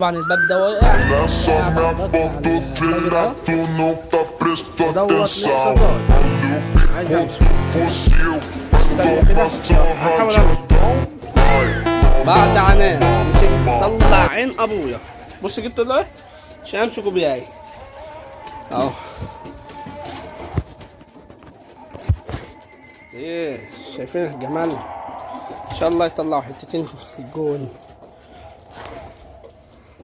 طبعا الباب ده واقع دوت لسه طالع. عايز امسكه هحاول امسكه بعد عنان مسك طلع عين ابويا. بص جبت له ايه عشان امسكه بياي اهو. ايه شايفين الجمال؟ ان شاء الله يطلعوا حتتين في الجون.